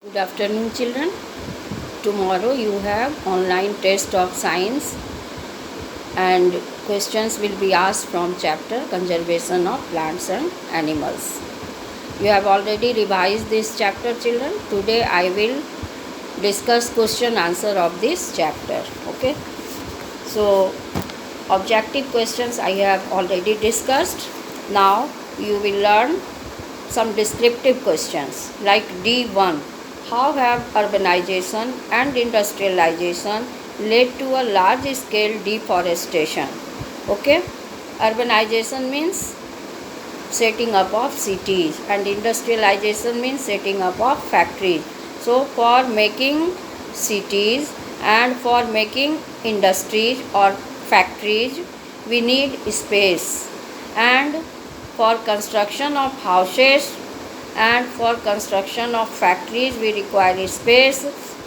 Good afternoon, children. Tomorrow you have online test of science and questions will be asked from chapter Conservation of Plants and Animals. You have already revised this chapter, children. Today I will discuss question answer of this chapter. Okay. So objective questions I have already discussed. Now you will learn some descriptive questions like D1. How have urbanization and industrialization led to a large scale deforestation? Okay, urbanization means setting up of cities and industrialization means setting up of factories. So for making cities and for making industries or factories we need space, and for construction of houses and for construction of factories we require space,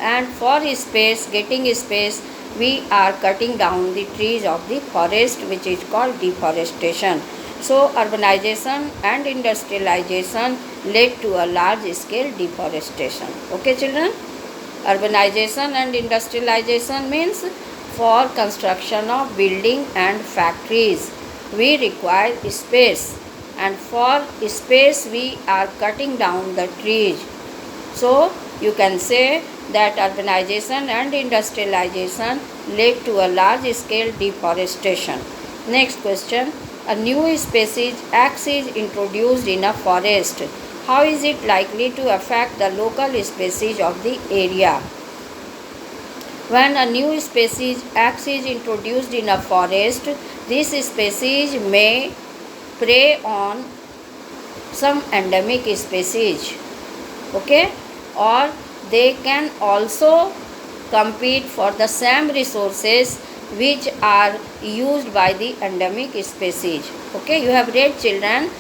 and for space, getting space, we are cutting down the trees of the forest, which is called deforestation. So urbanization and industrialization led to a large scale deforestation. Okay, children? Urbanization and industrialization means for construction of building and factories we require space, and for space we are cutting down the trees. So you can say that urbanization and industrialization led to a large scale deforestation. Next question. A new species X is introduced in a forest. How is it likely to affect the local species of the area? When a new species X is introduced in a forest, this species may prey on some endemic species. Okay, or they can also compete for the same resources which are used by the endemic species. Okay, you have read, children,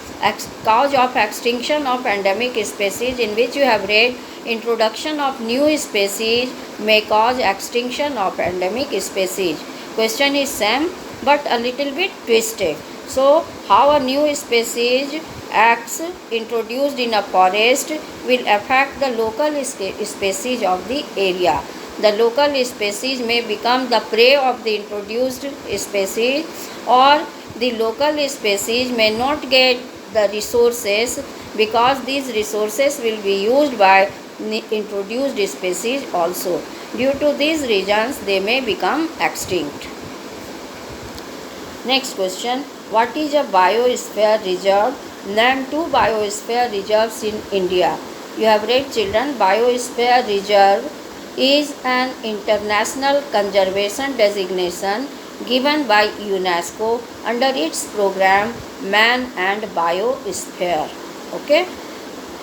cause of extinction of endemic species, in which you have read introduction of new species may cause extinction of endemic species. Question is same but a little bit twisted. So how a new species X introduced in a forest will affect the local species of the area. The local species may become the prey of the introduced species, or the local species may not get the resources because these resources will be used by introduced species also. Due to these reasons they may become extinct. Next question. What is a biosphere reserve? Name two biosphere reserves in India. You have read, children. Biosphere reserve is an international conservation designation given by UNESCO under its program Man and Biosphere. Okay,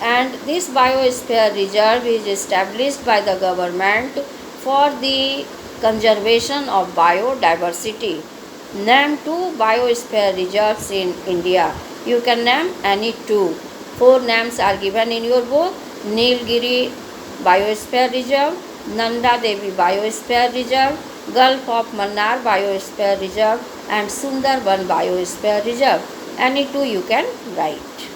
and this biosphere reserve is established by the government for the conservation of biodiversity. Name two biosphere reserves in India. You can name any two. Four names are given in your book. Nilgiri Biosphere Reserve, Nanda Devi Biosphere Reserve, Gulf of Mannar Biosphere Reserve, and Sundarban Biosphere Reserve. Any two you can write.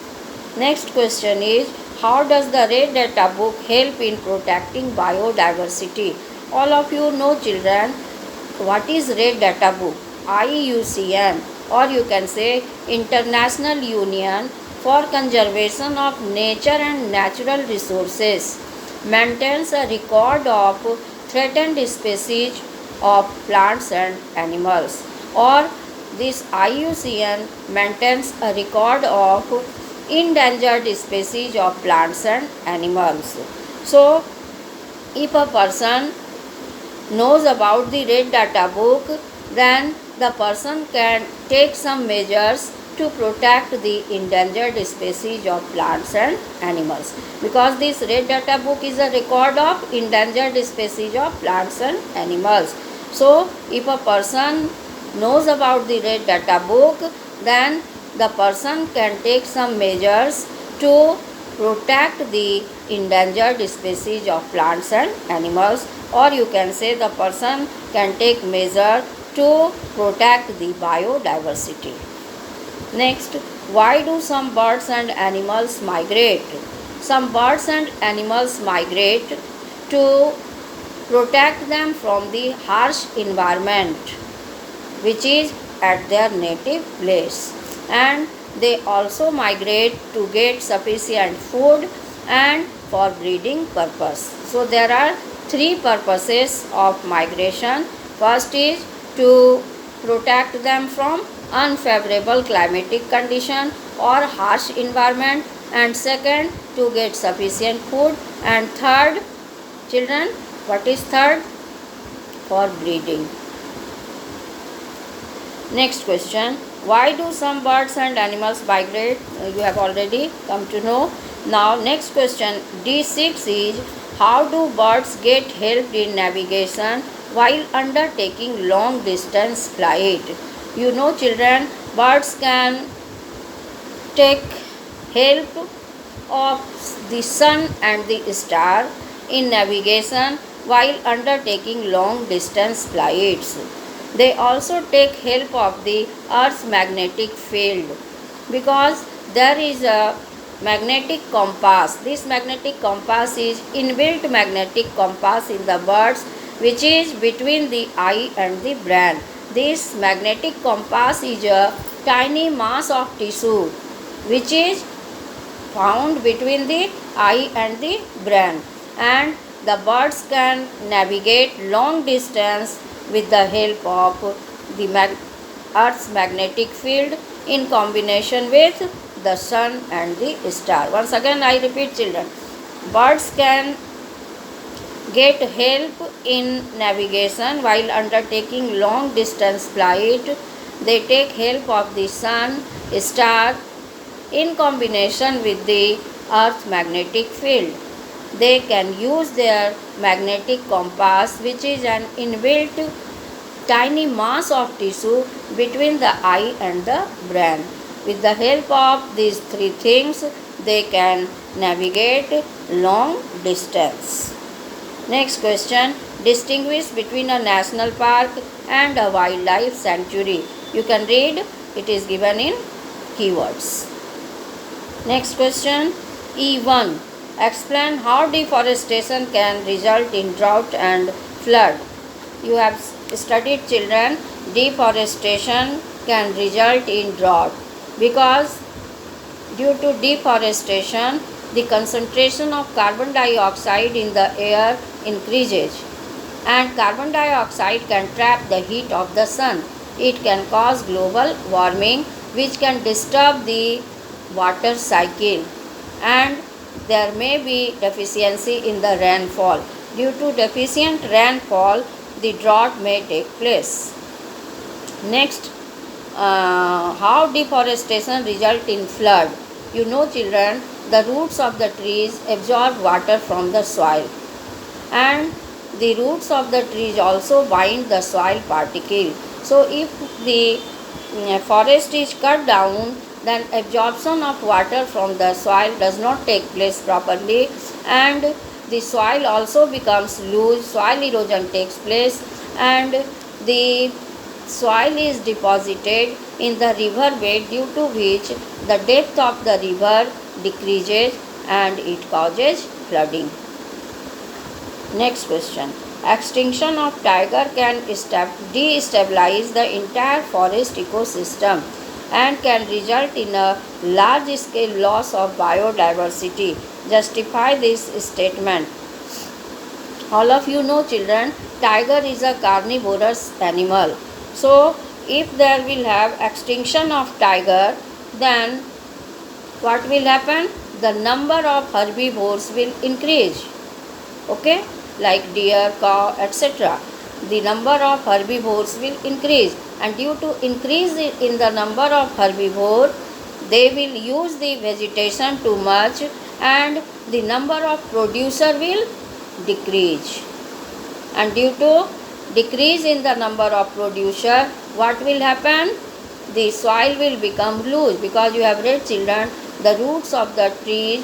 Next question is, how does the Red Data book help in protecting biodiversity? All of you know, children, what is Red Data book? IUCN, or you can say International Union for Conservation of Nature and Natural Resources, maintains a record of threatened species of plants and animals, or this IUCN maintains a record of endangered species of plants and animals. So if a person knows about the Red Data book, then the person can take some measures to protect the endangered species of plants and animals, because this Red Data book is a record of endangered species of plants and animals. So if a person knows about the Red Data book, then the person can take some measures to protect the endangered species of plants and animals, or you can say the person can take measure to protect the biodiversity. Next, why do some birds and animals migrate? some birds and animals migrate to protect them from the harsh environment which is at their native place, and they also migrate to get sufficient food and for breeding purpose. So there are three purposes of migration. First is to protect them from unfavorable climatic condition or harsh environment, and second to get sufficient food, and third, children, what is third? For breeding. Next question, why do some birds and animals migrate? You have already come to know. Now next question, D6 is, how do birds get help in navigation while undertaking long distance flight? You know children, birds can take help of the sun and the star in navigation while undertaking long distance flights. They also take help of the Earth's magnetic field because there is a magnetic compass. This magnetic compass is inbuilt magnetic compass in the birds, which is between the eye and the brain. This magnetic compass is a tiny mass of tissue which is found between the eye and the brain, and the birds can navigate long distance with the help of the Earth's magnetic field in combination with the sun and the star. Once again I repeat children, birds can get help in navigation while undertaking long distance flight. They take help of the sun, star in combination with the Earth's magnetic field. They can use their magnetic compass, which is an inbuilt tiny mass of tissue between the eye and the brain. With the help of these three things, they can navigate long distance. Next question, distinguish between a national park and a wildlife sanctuary. You can read, it is given in keywords. Next question, E1. Explain how deforestation can result in drought and flood. You have studied children, deforestation can result in drought because due to deforestation the concentration of carbon dioxide in the air increases, and carbon dioxide can trap the heat of the sun. It can cause global warming which can disturb the water cycle, and there may be deficiency in the rainfall. Due to deficient rainfall, the drought may take place. Next, how deforestation result in flood? You know children, the roots of the trees absorb water from the soil, and the roots of the trees also bind the soil particle. So if the forest is cut down, then absorption of water from the soil does not take place properly, and the soil also becomes loose, soil erosion takes place, and the soil is deposited in the river bed, due to which the depth of the river decreases and it causes flooding. Next question, extinction of tiger can destabilize the entire forest ecosystem and can result in a large scale loss of biodiversity. Justify this statement. All of you know children, tiger is a carnivorous animal. So if there will have extinction of tiger, then what will happen? The number of herbivores will increase. Okay, like deer, cow, etc. The number of herbivores will increase, and due to increase in the number of herbivore, they will use the vegetation too much, and the number of producer will decrease. And due to decrease in the number of producer, what will happen? The soil will become loose, because you have read children, the roots of the trees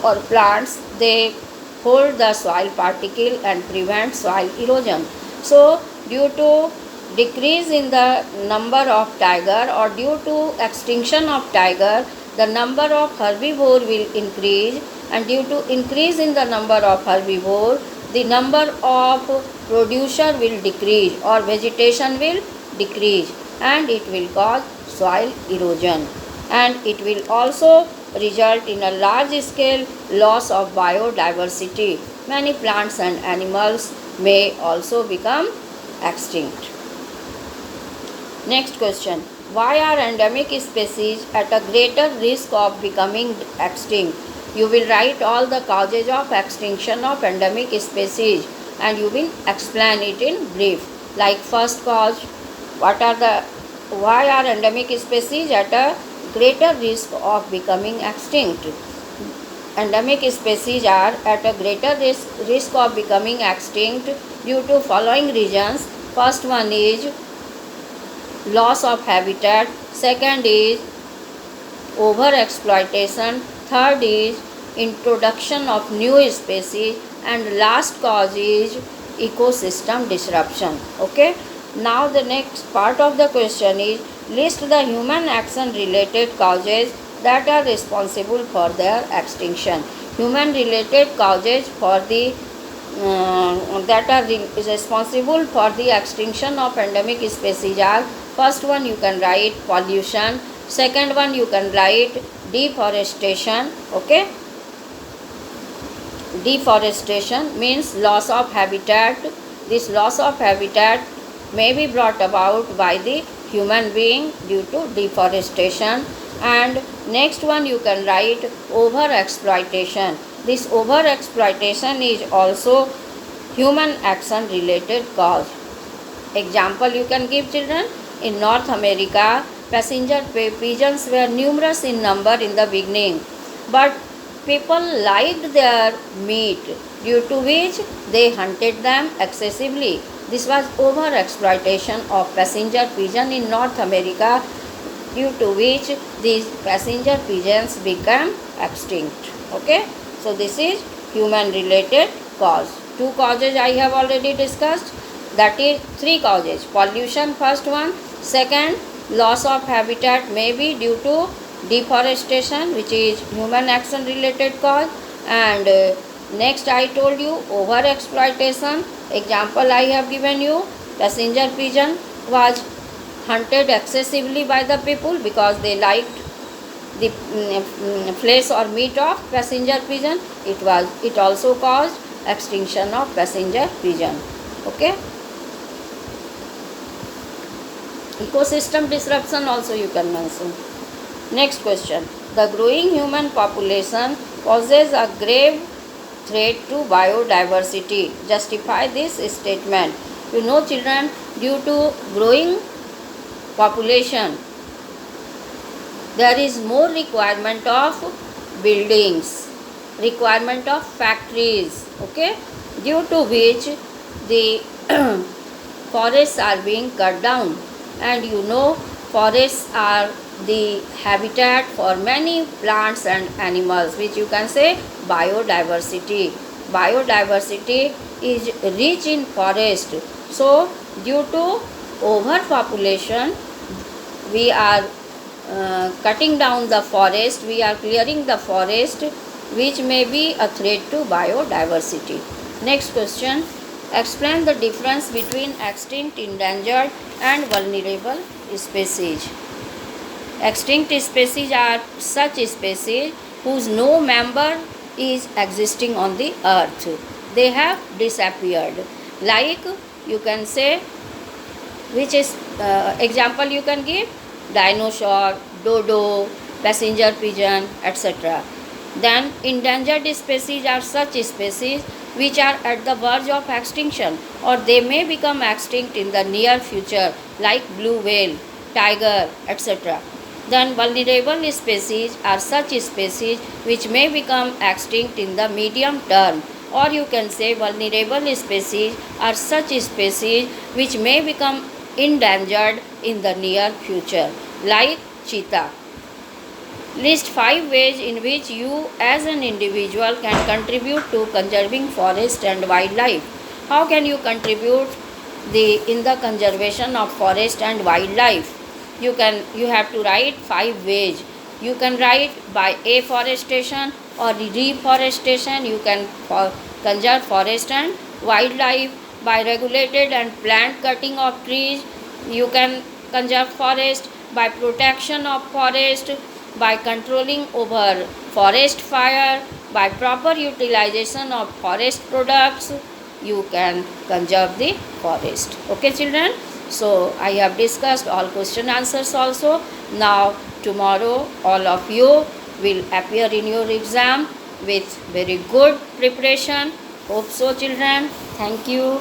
or plants, they hold the soil particle and prevent soil erosion. So due to decrease in the number of tiger or due to extinction of tiger, the number of herbivore will increase, and due to increase in the number of herbivore, the number of producer will decrease or vegetation will decrease, and it will cause soil erosion, and it will also result in a large scale loss of biodiversity. Many plants and animals may also become extinct. Next question. Why are endemic species at a greater risk of becoming extinct? You will write all the causes of extinction of endemic species and you will explain it in brief. Like first cause, why are endemic species at a greater risk of becoming extinct? Endemic species are at a greater risk of becoming extinct due to following reasons. First one is loss of habitat, second is overexploitation, third is introduction of new species, and last cause is ecosystem disruption. Okay, now the next part of the question is list the human action related causes that are responsible for their extinction. Human related causes for the that are responsible for the extinction of endemic species are: first one you can write pollution, second one you can write deforestation. Okay, deforestation means loss of habitat. This loss of habitat may be brought about by the human being due to deforestation. And next one you can write over exploitation. This over exploitation is also human action related cause. Example you can give children: in North America, passenger pigeons were numerous in number in the beginning, but people liked their meat, due to which they hunted them excessively. This was over exploitation of passenger pigeon in North America, due to which these passenger pigeons became extinct. Okay, so this is human related cause. Two causes I have already discussed, that is three causes: pollution first one, second loss of habitat may be due to deforestation which is human action related cause, and next I told you over exploitation. Example I have given you: passenger pigeon was hunted excessively by the people because they liked the flesh or meat of passenger pigeon. It also caused extinction of passenger pigeon. Okay, ecosystem disruption also you can mention. Next question. The growing human population poses a grave threat to biodiversity. Justify this statement. You know children, due to growing population, there is more requirement of buildings, requirement of factories. Okay, due to which the forests are being cut down, and you know forests are the habitat for many plants and animals, which you can say biodiversity. Biodiversity is rich in forest. So due to overpopulation, we are cutting down the forest, we are clearing the forest, which may be a threat to biodiversity. Next question. Explain the difference between extinct, endangered and vulnerable species. Extinct species are such species whose no member is existing on the earth. They have disappeared. Like you can say, which is example you can give: dinosaur, dodo, passenger pigeon, etc. Then endangered species are such species which are at the verge of extinction, or they may become extinct in the near future, like blue whale, tiger, etc. Then vulnerable species are such species which may become extinct in the medium term, or you can say vulnerable species are such species which may become endangered in the near future, like cheetah. List 5 ways in which you as an individual can contribute to conserving forest and wildlife. How can you contribute in the conservation of forest and wildlife? You have to write 5 ways. You can write by afforestation or reforestation. You can conserve forest and wildlife by regulated and plant cutting of trees. You can conserve forest by protection of forest, by controlling over forest fire, by proper utilization of forest products. You can conserve the forest. Okay, children? So I have discussed all question answers also. Now tomorrow all of you will appear in your exam with very good preparation. Hope so, children. Thank you.